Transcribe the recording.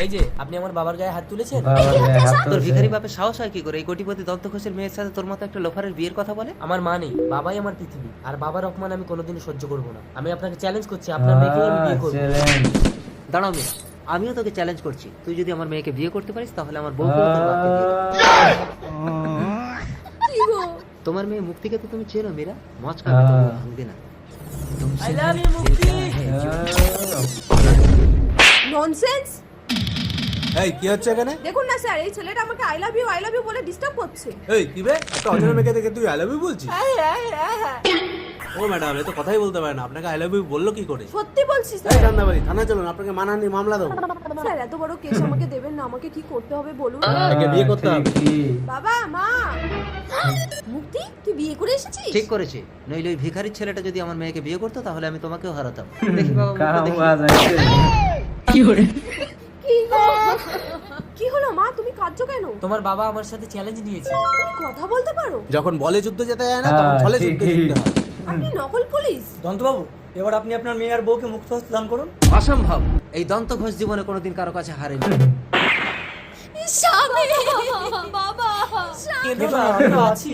এই যে আপনি আমার বাবার গায়ে হাত তুলেছেন। তোর ভিখারি বাপের সাহস হয় কি করে এই কোটিপতি দন্তখোষের মেয়ের সাথে তোর মতো একটা লোফারের বিয়ের কথা বলে? আমার মা নেই, বাবাই আমার পৃথিবী, আর বাবার অপমান আমি কোনোদিনও সহ্য করব না। আমি আপনাকে চ্যালেঞ্জ করছি, আপনার মেয়েকে আমি বিয়ে করব। দাঁড়াও মেয়ে, আমিও তোকে চ্যালেঞ্জ করছি, তুই যদি আমার মেয়েকে বিয়ে করতে পারিস তাহলে আমার বউকে তোর বাপকে দিয়ে দেব। কি গো? তোমার মেয়ে মুক্তিকে তো তুমি চেনো মীরা, মজ খাবে তো ভাঙবে না। I love you, মুক্তি। ননসেন্স। এই কি হচ্ছে এখানে? দেখুন না স্যার, এই ছেলেটা আমাকে আই লাভ ইউ বলে ডিস্টার্ব করছে। এই কি বে, একটা অচেনা মেয়েকে দেখে তুই আই লাভ ইউ বলছিস? ও ম্যাডাম, এ তো কথাই বলতে পারে না, আপনাকে আই লাভ ইউ বললো কি করে? সত্যি বলছি এই স্যার। ঠান্ডাবাড়ি থানা চলুন, আপনাকে মানহানি মামলা দেবো। স্যার এত বড় কেস আমাকে দেবেন না, আমাকে কি করতে হবে বলুন। একে বিয়ে করতে হবে। বাবা মা, মুক্তি তুই বিয়ে করে এসেছিস? ঠিক করেছে, নইলে ওই ভিখারির ছেলেটা যদি আমার মেয়েকে বিয়ে করতো তাহলে আমি তোমাকেও হারাতাম। দেখি বাবা, মুখটা দেখি। কি গো? কি হলো মা, তুমি কাঁদছো কেন? তোমার বাবা আমার সাথে চ্যালেঞ্জ নিয়েছে। তুমি কথা বলতে পারো? যখন বলে যুদ্ধ যেতে যায় না, তখন ছলে যুদ্ধ জিততে হয়। আপনি নকল পুলিশ? দন্তবাবু, এবার আপনি আপনার মেয়ে আর বউকে মুক্ত হস্তে দান করুন। অসম্ভব, এই দন্তঘোষ জীবনে কোনোদিন কারো কাছে হারেনি। স্বামী বাবা, কেঁদো না, আমি তো আছি।